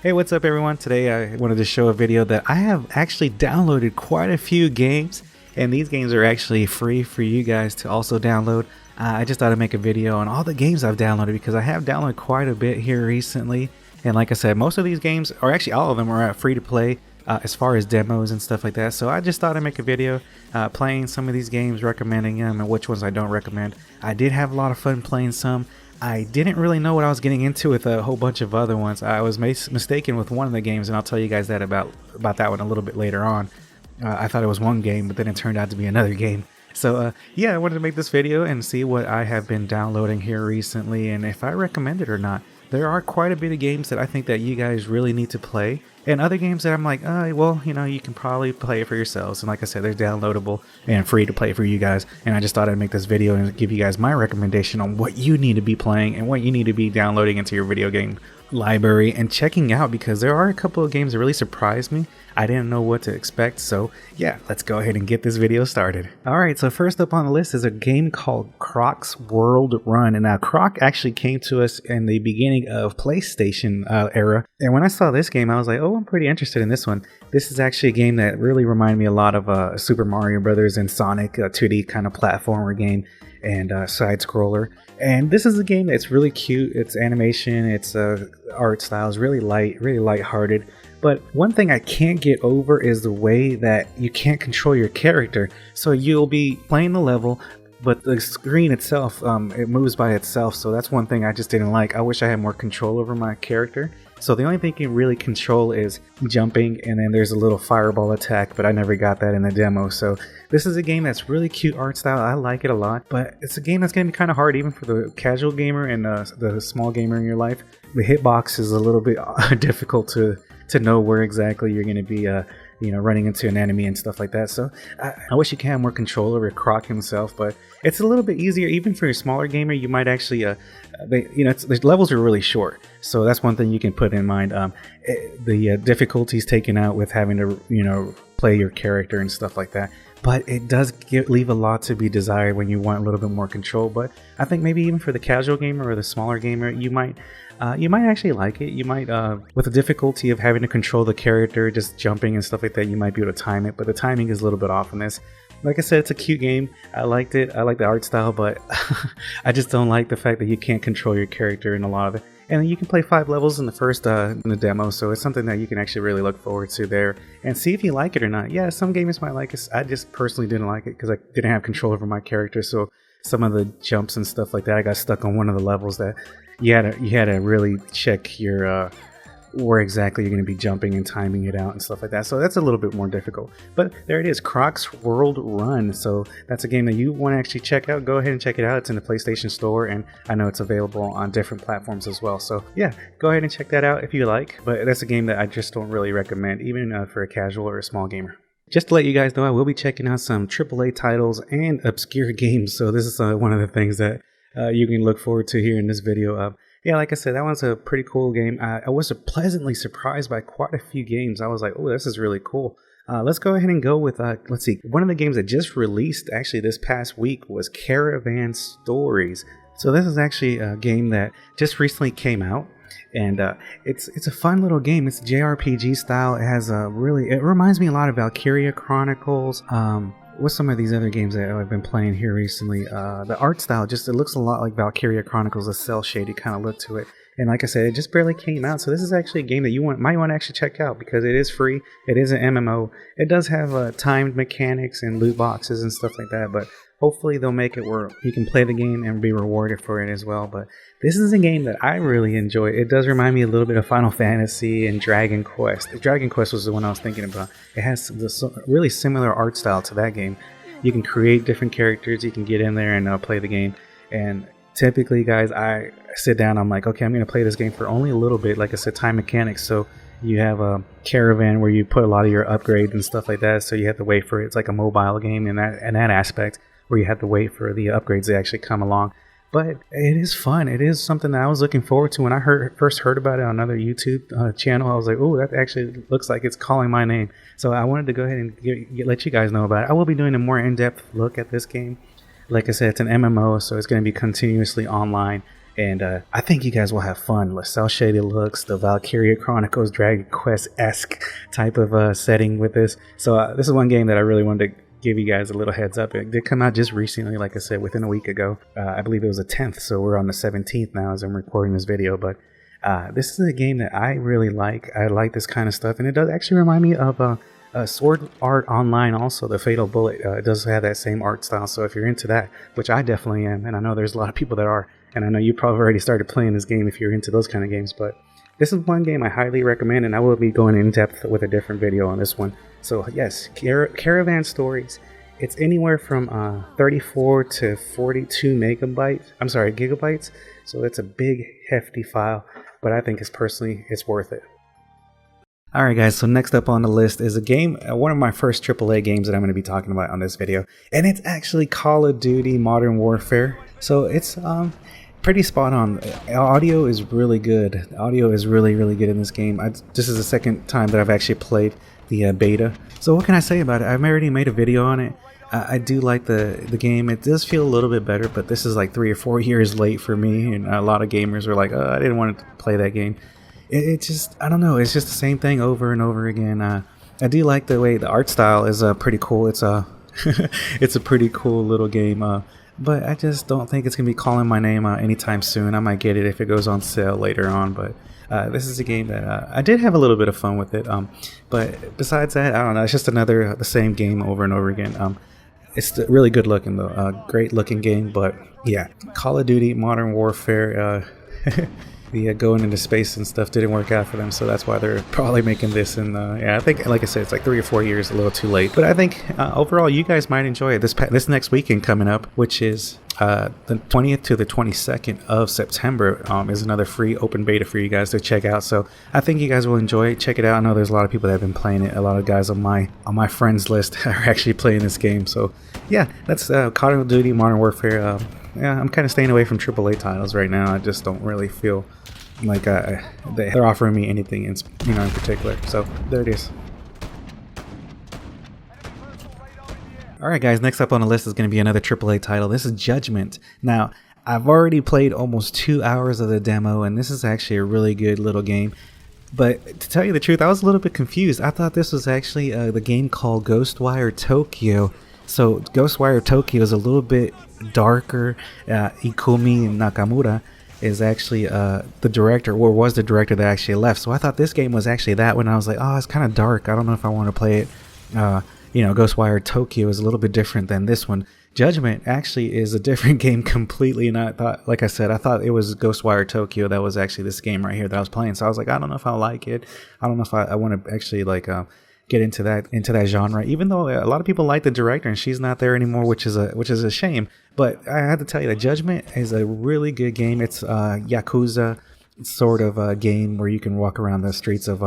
Hey, what's up everyone? Today I wanted to show a video that I have actually downloaded quite a few games, and these games are actually free for you guys to also download. I just thought I'd make a video on all the games I've downloaded because I have downloaded quite a bit here recently. And like I said, most of these games, or actually all of them, are free to play as far as demos and stuff like that. So I just thought I'd make a video playing some of these games, recommending them, and which ones I don't recommend. I did have a lot of fun playing some. I didn't really know what I was getting into with a whole bunch of other ones. I was mistaken with one of the games, and I'll tell you guys that about that one a little bit later on. I thought it was one game, but then it turned out to be another game. So yeah, I wanted to make this video and see what I have been downloading here recently and if I recommend it or not. There are quite a bit of games that I think that you guys really need to play, and other games that I'm like, well, you know, you can probably play it for yourselves. And like I said, they're downloadable and free to play for you guys. And I just thought I'd make this video and give you guys my recommendation on what you need to be playing and what you need to be downloading into your video game library and checking out, because there are a couple of games that really surprised me. I didn't know what to expect, so yeah, let's go ahead and get this video started. Alright, so first up on the list is a game called Crocs World Run. And now Croc actually came to us in the beginning of PlayStation era, and when I saw this game I was like, oh, I'm pretty interested in this one. This is actually a game that really reminded me a lot of Super Mario Brothers and Sonic, a 2D kind of platformer game and side scroller. And this is a game that's really cute. Its animation, its art style is really light, really lighthearted. But one thing I can't get over is the way that you can't control your character. So you'll be playing the level, but the screen itself, it moves by itself. So that's one thing I just didn't like. I wish I had more control over my character. So the only thing you can really control is jumping, and then there's a little fireball attack, but I never got that in the demo. So this is a game that's really cute art style. I like it a lot, but it's a game that's going to be kind of hard even for the casual gamer and the small gamer in your life. The hitbox is a little bit difficult to know where exactly you're going to be running into an enemy and stuff like that. So I wish you could have more control over Croc himself, but it's a little bit easier even for a smaller gamer. You might actually the levels are really short, so that's one thing you can put in mind. The difficulties taken out with having to play your character and stuff like that, but it does leave a lot to be desired when you want a little bit more control. But I think maybe even for the casual gamer or the smaller gamer, you might actually like it. You might, with the difficulty of having to control the character, just jumping and stuff like that, you might be able to time it, but the timing is a little bit off in this. Like I said, it's a cute game. I liked it. I like the art style, but I just don't like the fact that you can't control your character in a lot of it. And you can play 5 levels in the demo, so it's something that you can actually really look forward to there and see if you like it or not. Yeah, some gamers might like it. I just personally didn't like it because I didn't have control over my character, so some of the jumps and stuff like that, I got stuck on one of the levels that you had to really check your where exactly you're going to be jumping and timing it out and stuff like that. So that's a little bit more difficult. But there it is, Crocs World Run. So that's a game that you want to actually check out. Go ahead and check it out. It's in the PlayStation Store, and I know it's available on different platforms as well. So yeah, go ahead and check that out if you like. But that's a game that I just don't really recommend, even for a casual or a small gamer. Just to let you guys know, I will be checking out some AAA titles and obscure games. So this is one of the things that you can look forward to here in this video. Yeah, like I said, that was a pretty cool game. I was pleasantly surprised by quite a few games. I was like, oh, this is really cool. Let's go ahead and go with, let's see, one of the games that just released actually this past week was Caravan Stories. So this is actually a game that just recently came out. And it's a fun little game. It's JRPG style. It has it reminds me a lot of Valkyria Chronicles. With some of these other games that I've been playing here recently, the art style it looks a lot like Valkyria Chronicles, a cell shaded kind of look to it. And like I said, it just barely came out, so this is actually a game that you might want to actually check out because it is free. It is an MMO. It does have timed mechanics and loot boxes and stuff like that, but hopefully they'll make it where you can play the game and be rewarded for it as well. But this is a game that I really enjoy. It does remind me a little bit of Final Fantasy and Dragon Quest. Dragon Quest was the one I was thinking about. It has this really similar art style to that game. You can create different characters. You can get in there and play the game. And typically, guys, I sit down. I'm like, okay, I'm going to play this game for only a little bit. Like I said, time mechanics. So you have a caravan where you put a lot of your upgrades and stuff like that. So you have to wait for it. It's like a mobile game in that aspect, where you have to wait for the upgrades to actually come along. But it is fun. It is something that I was looking forward to when I first heard about it on another YouTube channel. I was like, oh, that actually looks like it's calling my name. So I wanted to go ahead and let you guys know about it. I will be doing a more in-depth look at this game Like I said, it's an MMO, so it's going to be continuously online. And I think you guys will have fun. The cel shaded looks, the Valkyria Chronicles Dragon Quest-esque type of setting with this. So this is one game that I really wanted to give you guys a little heads up. It did come out just recently, like I said, within a week ago. I believe it was the 10th, so we're on the 17th now as I'm recording this video. But this is a game that I really like. I like this kind of stuff, and it does actually remind me of Sword Art Online also, the Fatal Bullet. It does have that same art style, so if you're into that, which I definitely am, and I know there's a lot of people that are, and I know you probably already started playing this game if you're into those kind of games, but this is one game I highly recommend, and I will be going in depth with a different video on this one. So yes, Caravan Stories. It's anywhere from 34 to 42 gigabytes, so it's a big hefty file, but I think it's worth it. Alright guys, so next up on the list is a game, one of my first AAA games that I'm going to be talking about on this video, and it's actually Call of Duty Modern Warfare. So it's pretty spot on. Audio is really good. Audio is really good in this game. This is the second time that I've actually played the beta. So what can I say about it? I've already made a video on it. I do like the game. It does feel a little bit better, but this is like 3 or 4 years late for me, and a lot of gamers were like, oh, I didn't want to play that game. It just, I don't know, it's just the same thing over and over again. I do like the way the art style is pretty cool. It's a it's a pretty cool little game, but I just don't think it's gonna be calling my name anytime soon. I might get it if it goes on sale later on, but this is a game that I did have a little bit of fun with it, but besides that, I don't know, it's just the same game over and over again. It's really good looking though, great looking game. But yeah, Call of Duty Modern Warfare, the going into space and stuff didn't work out for them, so that's why they're probably making this. And yeah, I think, like I said, it's like 3 or 4 years, a little too late. But I think overall, you guys might enjoy it. This next weekend coming up, which is the 20th to the 22nd of September, is another free open beta for you guys to check out. So I think you guys will enjoy it. Check it out. I know there's a lot of people that have been playing it. A lot of guys on my friends list are actually playing this game. So yeah, that's Call of Duty Modern Warfare. Yeah, I'm kind of staying away from AAA titles right now. I just don't really feel like they're offering me anything in particular. So there it is. Alright guys, next up on the list is going to be another AAA title. This is Judgment. Now, I've already played almost 2 hours of the demo, and this is actually a really good little game. But to tell you the truth, I was a little bit confused. I thought this was actually the game called Ghostwire Tokyo. So Ghostwire Tokyo is a little bit darker. Ikumi Nakamura is actually the director, or was the director that actually left. So I thought this game was actually that one. I was like, oh, it's kind of dark. I don't know if I want to play it. Ghostwire Tokyo is a little bit different than this one. Judgment actually is a different game completely, and I thought, like I said, I thought it was Ghostwire Tokyo that was actually this game right here that I was playing. So I was like, I don't know if I like it. I don't know if I want to actually get into that genre, even though a lot of people like the director and she's not there anymore, which is a shame. But I have to tell you that Judgment is a really good game. It's Yakuza sort of a game where you can walk around the streets of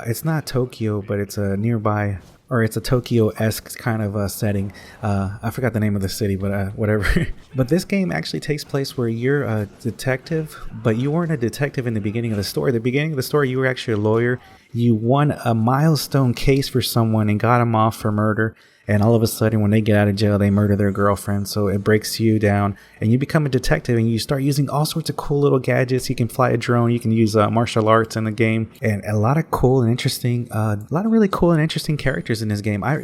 it's not Tokyo, but it's a nearby, or it's a Tokyo-esque kind of setting. I forgot the name of the city, but whatever. But this game actually takes place where you're a detective, but you weren't a detective in the beginning of the story. The beginning of the story, you were actually a lawyer. You won a milestone case for someone and got them off for murder. And all of a sudden, when they get out of jail, they murder their girlfriend. So it breaks you down, and you become a detective, and you start using all sorts of cool little gadgets. You can fly a drone. You can use martial arts in the game, and a lot of really cool and interesting characters in this game. I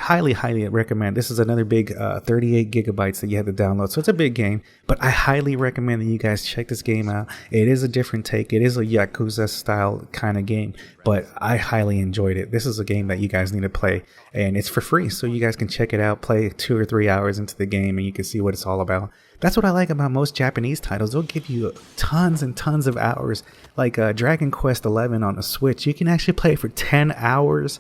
highly recommend. This is another big 38 gigabytes that you have to download. So it's a big game, but I highly recommend that you guys check this game out. It is a different take. It is a Yakuza style kind of game, but I highly enjoyed it. This is a game that you guys need to play, and it's for free. So you guys can check it out, play 2 or 3 hours into the game, and you can see what it's all about. That's what I like about most Japanese titles. They'll give you tons and tons of hours. Like Dragon Quest 11 on the Switch, you can actually play it for 10 hours.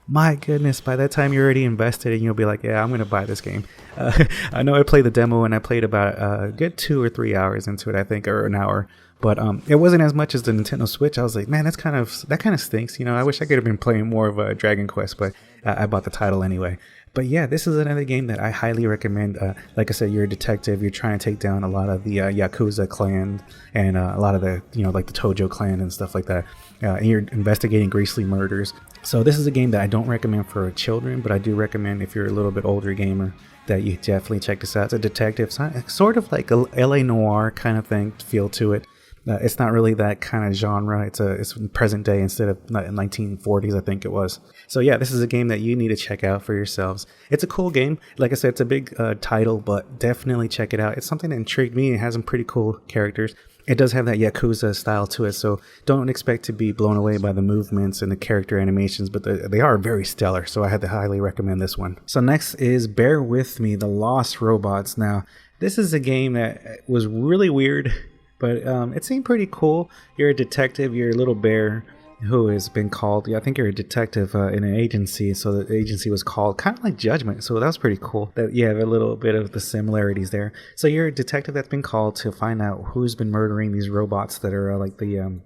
My goodness, by that time you're already invested, and you'll be like, yeah, I'm going to buy this game. I know I played the demo, and I played about a good 2 or 3 hours into it, I think, or an hour. But it wasn't as much as the Nintendo Switch. I was like, man, that kind of stinks. I wish I could have been playing more of Dragon Quest, but I bought the title anyway. But yeah, this is another game that I highly recommend. Like I said, you're a detective. You're trying to take down a lot of the Yakuza clan and a lot of the, like the Tojo clan and stuff like that. And you're investigating grisly murders. So this is a game that I don't recommend for children, but I do recommend if you're a little bit older gamer. that you definitely check this out. It's a detective, sort of like a LA noir kind of thing feel to it. It's not really that kind of genre. It's present day instead of 1940s, I think it was. So yeah, this is a game that you need to check out for yourselves. It's a cool game. Like I said, it's a big title, but definitely check it out. It's something that intrigued me. It has some pretty cool characters. It does have that Yakuza style to it, so don't expect to be blown away by the movements and the character animations, but they are very stellar, so I had to highly recommend this one. So next is Bear With Me, The Lost Robots. Now, this is a game that was really weird, but it seemed pretty cool. You're a detective, you're a little bear who has been called, I think you're a detective in an agency, so the agency was called kind of like Judgment, so that was pretty cool. That you have a little bit of the similarities there. So you're a detective that's been called to find out who's been murdering these robots that are like the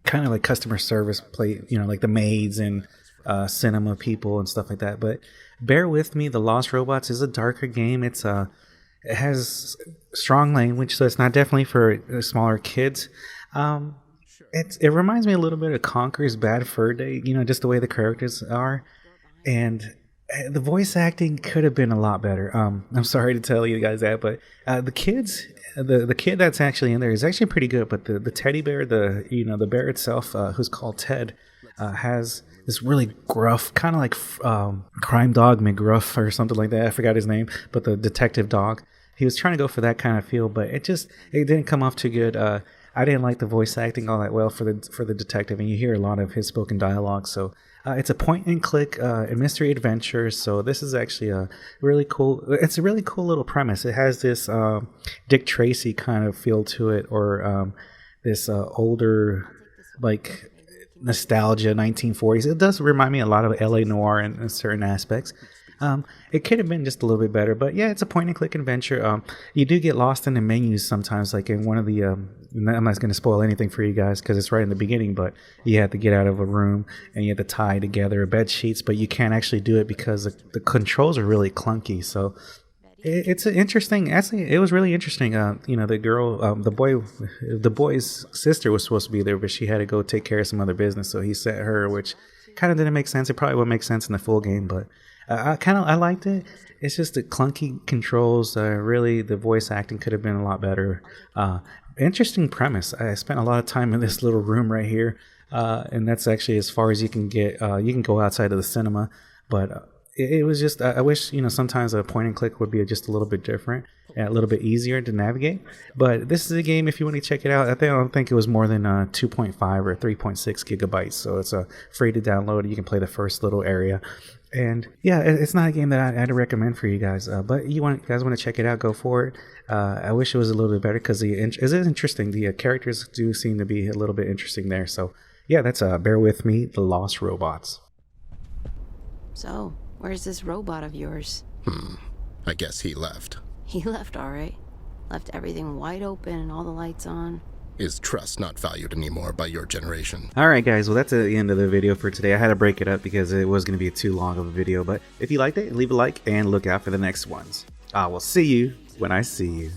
kind of like customer service play, like the maids and cinema people and stuff like that. But Bear With Me, The Lost Robots is a darker game. It has strong language, so it's not definitely for smaller kids. It reminds me a little bit of Conker's Bad Fur Day, just the way the characters are. And the voice acting could have been a lot better. I'm sorry to tell you guys that, but the kids, the kid that's actually in there is actually pretty good. But the teddy bear, the bear itself, who's called Ted, has this really gruff, kind of like Crime Dog McGruff or something like that. I forgot his name, but the detective dog. He was trying to go for that kind of feel, but it didn't come off too good. I didn't like the voice acting all that well for the detective, and you hear a lot of his spoken dialogue. So it's a point and click a mystery adventure. So this is actually a really cool. It's a really cool little premise. It has this Dick Tracy kind of feel to it, or this older like nostalgia 1940s. It does remind me a lot of LA noir in certain aspects. It could have been just a little bit better, but yeah, it's a point and click adventure. You do get lost in the menus sometimes, like in one of the, I'm not going to spoil anything for you guys because it's right in the beginning, but you have to get out of a room and you have to tie together bed sheets, but you can't actually do it because the controls are really clunky. So it's an interesting, actually, it was really interesting. The girl, the boy's sister was supposed to be there, but she had to go take care of some other business. So he sent her, which kind of didn't make sense. It probably would make sense in the full game, but I liked it. It's just the clunky controls. Really, the voice acting could have been a lot better. Interesting premise. I spent a lot of time in this little room right here, and that's actually as far as you can get. You can go outside of the cinema, but it was just. I wish sometimes a point and click would be just a little bit different, and a little bit easier to navigate. But this is a game if you want to check it out. I don't think it was more than 2.5 or 3.6 gigabytes, so it's free to download. You can play the first little area. And yeah, it's not a game that I'd recommend for you guys, but you guys want to check it out, go for it. I wish it was a little bit better because it is interesting. The characters do seem to be a little bit interesting there. So yeah, that's Bear With Me, The Lost Robots. So, where's this robot of yours? I guess he left. He left, all right. Left everything wide open and all the lights on. Is trust not valued anymore by your generation? Alright guys, well that's the end of the video for today. I had to break it up because it was going to be too long of a video, but if you liked it, leave a like and look out for the next ones. I will see you when I see you.